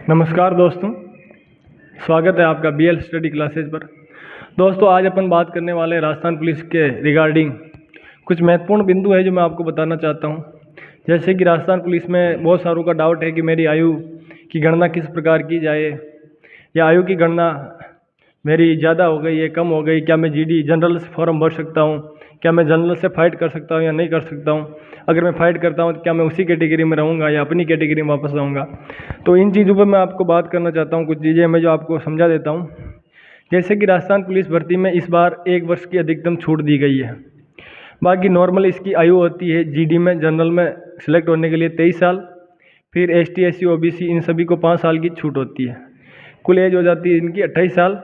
नमस्कार दोस्तों, स्वागत है आपका बीएल स्टडी क्लासेज पर। दोस्तों, आज अपन बात करने वाले हैं राजस्थान पुलिस के रिगार्डिंग कुछ महत्वपूर्ण बिंदु है जो मैं आपको बताना चाहता हूं। जैसे कि राजस्थान पुलिस में बहुत सारों का डाउट है कि मेरी आयु की गणना किस प्रकार की जाए, या आयु की गणना मेरी ज़्यादा हो गई है, कम हो गई, क्या मैं जीडी जनरल से फॉर्म भर सकता हूँ, क्या मैं जनरल से फाइट कर सकता हूँ या नहीं कर सकता हूँ। अगर मैं फाइट करता हूँ तो क्या मैं उसी कैटेगरी में रहूँगा या अपनी कैटेगरी में वापस आऊँगा। तो इन चीज़ों पर मैं आपको बात करना चाहता हूँ। कुछ चीज़ें मैं जो आपको समझा देता हूँ। जैसे कि राजस्थान पुलिस भर्ती में इस बार 1 वर्ष की अधिकतम छूट दी गई है। बाकी नॉर्मल इसकी आयु होती है जीडी में जनरल में सिलेक्ट होने के लिए 23 साल, फिर एसटी एससी ओबीसी इन सभी को 5 साल की छूट होती है। कुल एज हो जाती है इनकी 28 साल।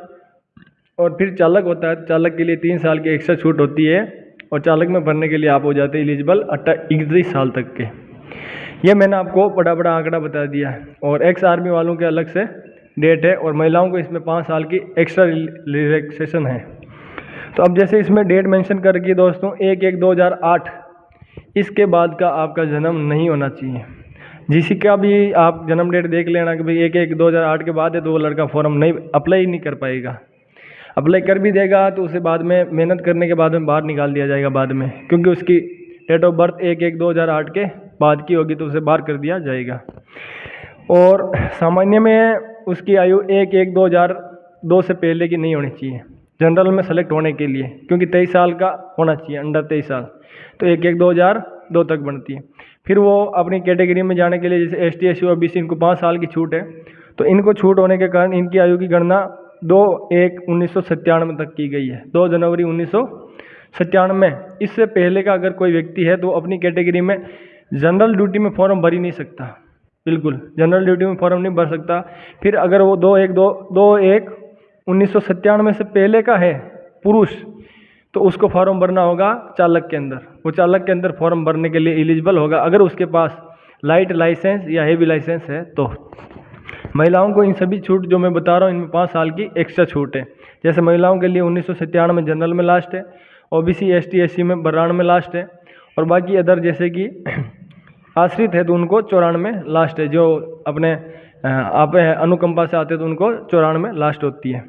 और फिर चालक होता है, चालक के लिए 3 साल की एक्स्ट्रा छूट होती है, और चालक में भरने के लिए आप हो जाते हैं एलिजिबल 31 साल तक के। ये मैंने आपको बड़ा बड़ा आंकड़ा बता दिया है। और एक्स आर्मी वालों के अलग से डेट है, और महिलाओं को इसमें 5 साल की एक्स्ट्रा रिलैक्सेशन है। तो अब जैसे इसमें डेट मेंशन कर रखी है दोस्तों 1/1/2008, इसके बाद का आपका जन्म नहीं होना चाहिए। जिसी का भी आप जन्म डेट देख लेना कि भाई 1/1/2008 के बाद है, तो वो लड़का फॉर्म नहीं अप्लाई नहीं कर पाएगा। अप्लाई कर भी देगा तो उसे बाद में मेहनत करने के बाद में बाहर निकाल दिया जाएगा बाद में, क्योंकि उसकी डेट ऑफ बर्थ 1/1/2008 के बाद की होगी, तो उसे बाहर कर दिया जाएगा। और सामान्य में उसकी आयु 1/1/2002 से पहले की नहीं होनी चाहिए जनरल में सेलेक्ट होने के लिए, क्योंकि 23 साल का होना चाहिए, अंडर 23 साल। तो 1/1/2002 तक बनती है। फिर वो अपनी कैटेगरी में जाने के लिए, जैसे एसटी एससी ओबीसी इनको 5 साल की छूट है, तो इनको छूट होने के कारण इनकी आयु की गणना 2/1/1997 तक की गई है। 2 जनवरी 1997। इससे पहले का अगर कोई व्यक्ति है तो अपनी कैटेगरी में जनरल ड्यूटी में फॉर्म भर ही नहीं सकता। बिल्कुल जनरल ड्यूटी में फॉर्म नहीं भर सकता। फिर अगर वो 2/1/1997 से पहले का है पुरुष, तो उसको फॉर्म भरना होगा चालक के अंदर। वो चालक के अंदर फॉर्म भरने के लिए एलिजिबल होगा अगर उसके पास लाइट लाइसेंस या हेवी लाइसेंस है तो। महिलाओं को इन सभी छूट जो मैं बता रहा हूँ इनमें 5 साल की एक्स्ट्रा छूट है। जैसे महिलाओं के लिए 1997 में जनरल में लास्ट है, ओबीसी एसटी एससी में 92 में लास्ट है, और बाकी अदर जैसे कि आश्रित है तो उनको 94 में लास्ट है। जो अपने आप अनुकंपा से आते तो उनको 94 में लास्ट होती है।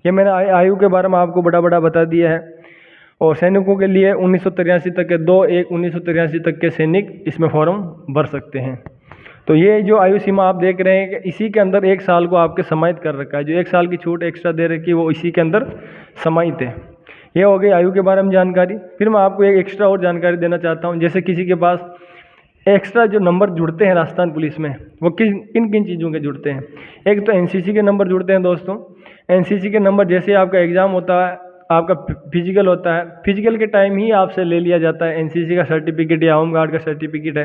ये मैंने आयु के बारे में आपको बड़ा बड़ा बता दिया है। और सैनिकों के लिए 1983 तक के 2/1/1983 तक के सैनिक इसमें फॉर्म भर सकते हैं। तो ये जो आयु सीमा आप देख रहे हैं कि इसी के अंदर 1 साल को आपके समाहित कर रखा है। जो 1 साल की छूट एक्स्ट्रा दे रखी है वो इसी के अंदर समाहित है। ये हो गई आयु के बारे में जानकारी। फिर मैं आपको एक एक्स्ट्रा और जानकारी देना चाहता हूँ। जैसे किसी के पास एक्स्ट्रा जो नंबर जुड़ते हैं राजस्थान पुलिस में, वो किन किन चीज़ों के जुड़ते हैं। एक तो एनसीसी के नंबर जुड़ते हैं दोस्तों। एनसीसी के नंबर जैसे आपका एग्ज़ाम होता है, आपका फिजिकल होता है, फिजिकल के टाइम ही आपसे ले लिया जाता है। एनसीसी का सर्टिफिकेट या होम गार्ड का सर्टिफिकेट है,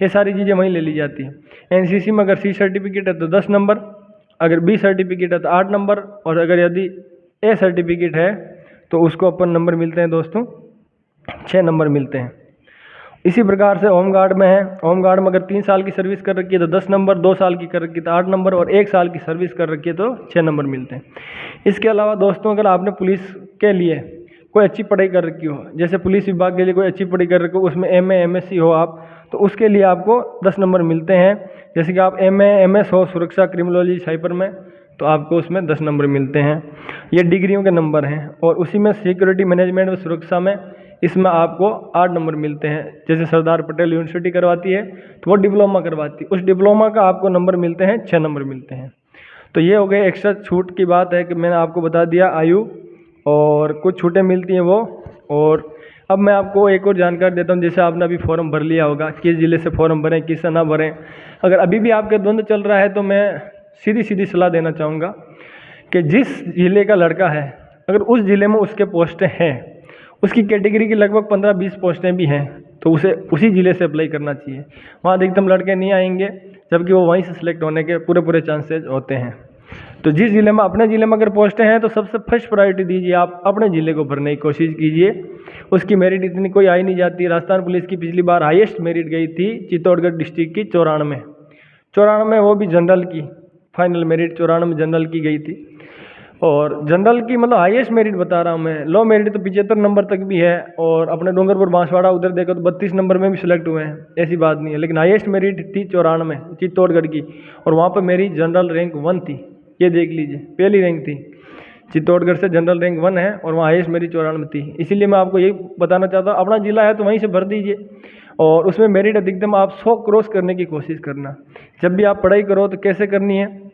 ये सारी चीज़ें वहीं ले ली जाती हैं। एनसीसी में अगर सी सर्टिफिकेट है तो 10 नंबर, अगर बी सर्टिफिकेट है तो 8 नंबर, और अगर यदि ए सर्टिफिकेट है तो उसको अपन नंबर मिलते हैं दोस्तों 6 नंबर मिलते हैं। इसी प्रकार से होम गार्ड में है। होम गार्ड में अगर 3 साल की सर्विस कर रखी है तो 10 नंबर, 2 साल की कर रखी है तो 8 नंबर, और 1 साल की सर्विस कर रखी है तो 6 नंबर मिलते हैं। इसके अलावा दोस्तों अगर आपने पुलिस के लिए कोई अच्छी पढ़ाई कर रखी हो, जैसे पुलिस विभाग के लिए कोई अच्छी पढ़ाई कर रखी हो, उसमें एमए एमएससी हो आप, तो उसके लिए आपको 10 नंबर मिलते हैं। जैसे कि आप एमए एमएस हो सुरक्षा क्रिमिनोलॉजी साइबर में, तो आपको उसमें 10 नंबर मिलते हैं। ये डिग्रियों के नंबर हैं। और उसी में सिक्योरिटी मैनेजमेंट व सुरक्षा में इसमें आपको 8 नंबर मिलते हैं। जैसे सरदार पटेल यूनिवर्सिटी करवाती है तो वो डिप्लोमा करवाती है, उस डिप्लोमा का आपको नंबर मिलते हैं 6 नंबर मिलते हैं। तो ये हो गए एक्स्ट्रा छूट की बात है कि मैंने आपको बता दिया आयु और कुछ छूटें मिलती हैं वो। और अब मैं आपको एक और जानकारी देता हूँ। जैसे आपने अभी फॉर्म भर लिया होगा, किस ज़िले से फॉर्म भरें किस से ना भरें। अगर अभी भी आपके द्वंद्व चल रहा है तो मैं सीधी सलाह देना चाहूँगा कि जिस ज़िले का लड़का है, अगर उस ज़िले में उसके पोस्टें हैं, उसकी कैटेगरी की लगभग 15-20 पोस्टें भी हैं, तो उसे उसी ज़िले से अप्लाई करना चाहिए। वहाँ अधिकतम लड़के नहीं आएंगे, जबकि वो वहीं से सिलेक्ट होने के पूरे चांसेस होते हैं। तो जिस ज़िले में, अपने ज़िले में अगर पोस्टें हैं तो सबसे फर्स्ट प्रायोरिटी दीजिए, आप अपने ज़िले को भरने की कोशिश कीजिए। उसकी मेरिट इतनी कोई आई नहीं जाती। राजस्थान पुलिस की पिछली बार हाईएस्ट मेरिट गई थी चित्तौड़गढ़ डिस्ट्रिक्ट की 94, वो भी जनरल की फाइनल मेरिट 94 जनरल की गई थी। और जनरल की मतलब हाईएस्ट मेरिट बता रहा हूँ मैं, लो मेरिट तो 75 नंबर तक भी है, और अपने डूंगरपुर बांसवाड़ा उधर देखो तो 32 नंबर में भी सिलेक्ट हुए हैं, ऐसी बात नहीं है। लेकिन हाईएस्ट मेरिट थी 94 चित्तौड़गढ़ की, और वहाँ पर मेरी जनरल रैंक 1 थी, ये देख लीजिए, पहली रैंक थी। चित्तौड़गढ़ से जनरल रैंक 1 है और वहाँ हाईएस्ट मेरी 94 थी। इसीलिए मैं आपको यही बताना चाहता हूँ, अपना जिला है तो वहीं से भर दीजिए, और उसमें मेरिट अधिकतम आप 100 क्रॉस करने की कोशिश करना। जब भी आप पढ़ाई करो तो कैसे करनी है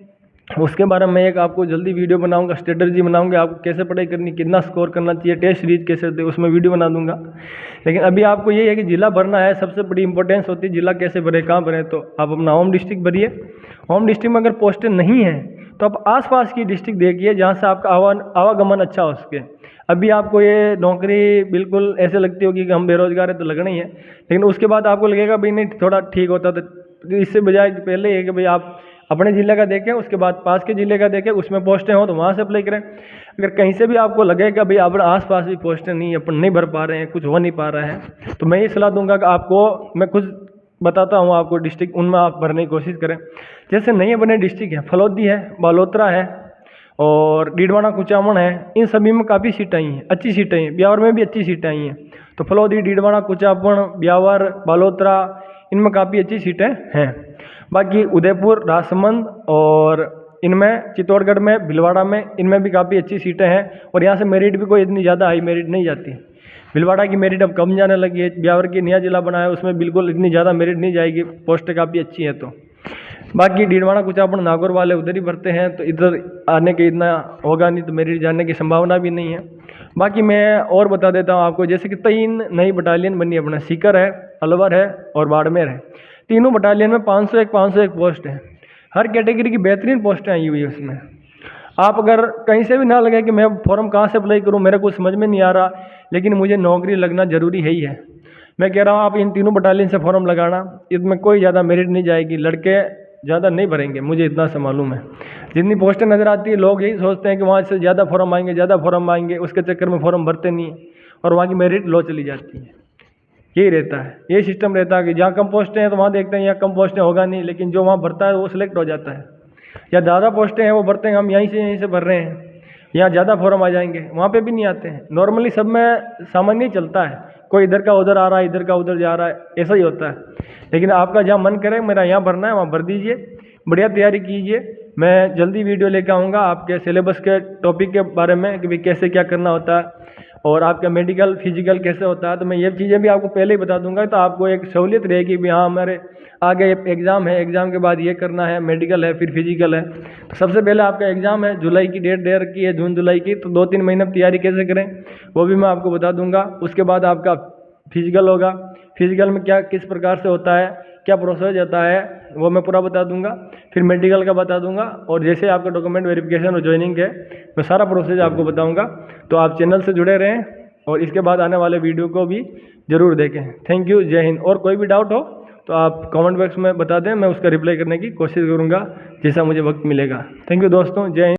उसके बारे में एक आपको जल्दी वीडियो बनाऊंगा, स्ट्रेटजी बनाऊंगा, आपको कैसे पढ़ाई करनी, कितना स्कोर करना चाहिए, टेस्ट सीरीज कैसे दे, उसमें वीडियो बना दूंगा। लेकिन अभी आपको ये है कि जिला भरना है, सबसे बड़ी इंपॉर्टेंस होती है जिला कैसे भरे, कहाँ भरे। तो आप अपना होम डिस्ट्रिक्ट भरिए, होम डिस्ट्रिक्ट में अगर पोस्टें नहीं है तो आप आसपास की डिस्ट्रिक्ट देखिए जहाँ से आपका आवागमन अच्छा हो सके। अभी आपको ये नौकरी बिल्कुल ऐसे लगती होगी कि हम बेरोजगार है तो लगना ही है, लेकिन उसके बाद आपको लगेगा भाई नहीं थोड़ा ठीक होता, तो इससे बजाय पहले है कि भाई आप अपने ज़िले का देखें, उसके बाद पास के ज़िले का देखें, उसमें पोस्टें हो तो वहाँ से अप्लाई करें। अगर कहीं से भी आपको लगेगा भाई अपने आसपास भी पोस्टें नहीं, अपन नहीं भर पा रहे हैं, कुछ हो नहीं पा रहा है, तो मैं ये सलाह दूंगा कि आपको, मैं खुद बताता हूँ आपको डिस्ट्रिक्ट, उनमें आप भरने की कोशिश करें। जैसे नए बने डिस्ट्रिक्ट है, फलौदी है, बालोतरा है और डीडवाना कुचामन है, इन सभी में काफ़ी सीटें आई हैं, अच्छी सीटें हैं। ब्यावर में भी अच्छी सीटें आई हैं, तो फलौदी, डीडवाना कुचामन, ब्यावर, बालोतरा, इनमें काफ़ी अच्छी सीटें हैं। बाकी उदयपुर, राजसमंद और इनमें चित्तौड़गढ़ में, भीलवाड़ा में, इनमें भी काफ़ी अच्छी सीटें हैं, और यहाँ से मेरिट भी कोई इतनी ज़्यादा हाई मेरिट नहीं जाती। भीलवाड़ा की मेरिट अब कम जाने लगी है, ब्यावर की नया जिला बना है, उसमें बिल्कुल इतनी ज़्यादा मेरिट नहीं जाएगी, पोस्टें काफ़ी अच्छी हैं। तो बाकी डीडवाना कुचामन, नागौर वाले उधर ही भरते हैं, तो इधर आने के इतना होगा नहीं, तो मेरिट जाने की संभावना भी नहीं है। बाकी मैं और बता देता हूँ आपको, जैसे कि 3 नई बटालियन बनी है, अपना सीकर है, अलवर है और बाड़मेर है। तीनों बटालियन में 501 पोस्ट है, हर कैटेगरी की बेहतरीन पोस्टें आई हुई है उसमें। आप अगर कहीं से भी ना लगे कि मैं फॉर्म कहाँ से अप्लाई करूँ, मेरे कुछ समझ में नहीं आ रहा, लेकिन मुझे नौकरी लगना ज़रूरी है ही है, मैं कह रहा हूँ आप इन तीनों बटालियन से फॉर्म लगाना, इसमें कोई ज़्यादा मेरिट नहीं जाएगी, लड़के ज़्यादा नहीं भरेंगे, मुझे इतना सा मालूम है। जितनी पोस्टें नज़र आती है लोग यही सोचते हैं कि वहाँ से ज़्यादा फॉर्म आएंगे, ज़्यादा फॉर्म आएंगे, उसके चक्कर में फॉर्म भरते नहीं है और वहाँ की मेरिट लो चली जाती है। यही रहता है, ये सिस्टम रहता है कि जहाँ कम पोस्टें हैं तो वहाँ देखते हैं यहाँ कम पोस्टें होगा नहीं, लेकिन जो वहाँ भरता है वो सिलेक्ट हो जाता है। या ज़्यादा पोस्टें हैं वो भरते हैं, हम यहीं से भर रहे हैं, यहाँ ज़्यादा फॉर्म आ जाएंगे, वहाँ पे भी नहीं आते हैं। नॉर्मली सब में सामान्य चलता है, कोई इधर का उधर आ रहा है, इधर का उधर जा रहा है, ऐसा ही होता है। लेकिन आपका जहाँ मन करे मेरा यहाँ भरना है वहाँ भर दीजिए, बढ़िया तैयारी कीजिए। मैं जल्दी वीडियो लेकर आऊँगा आपके सिलेबस के टॉपिक के बारे में कि भाई कैसे क्या करना होता है और आपका मेडिकल फिजिकल कैसे होता है, तो मैं ये चीज़ें भी आपको पहले ही बता दूंगा, तो आपको एक सहूलियत रहेगी भी हाँ हमारे आगे एग्ज़ाम है, एग्ज़ाम के बाद ये करना है, मेडिकल है, फिर फिजिकल है। तो सबसे पहले आपका एग्ज़ाम है, जुलाई की डेट दे रखी है, जून जुलाई की, तो 2-3 महीने तैयारी कैसे करें वो भी मैं आपको बता दूंगा। उसके बाद आपका फिजिकल होगा, फिजिकल में क्या किस प्रकार से होता है, क्या प्रोसेस होता है, वो मैं पूरा बता दूंगा। फिर मेडिकल का बता दूंगा, और जैसे आपका डॉक्यूमेंट वेरिफिकेशन और ज्वाइनिंग है मैं सारा प्रोसेस आपको बताऊंगा। तो आप चैनल से जुड़े रहें और इसके बाद आने वाले वीडियो को भी ज़रूर देखें। थैंक यू, जय हिंद। और कोई भी डाउट हो तो आप कमेंट बॉक्स में बता दें, मैं उसका रिप्लाई करने की कोशिश करूँगा जैसा मुझे वक्त मिलेगा। थैंक यू दोस्तों, जय हिंद।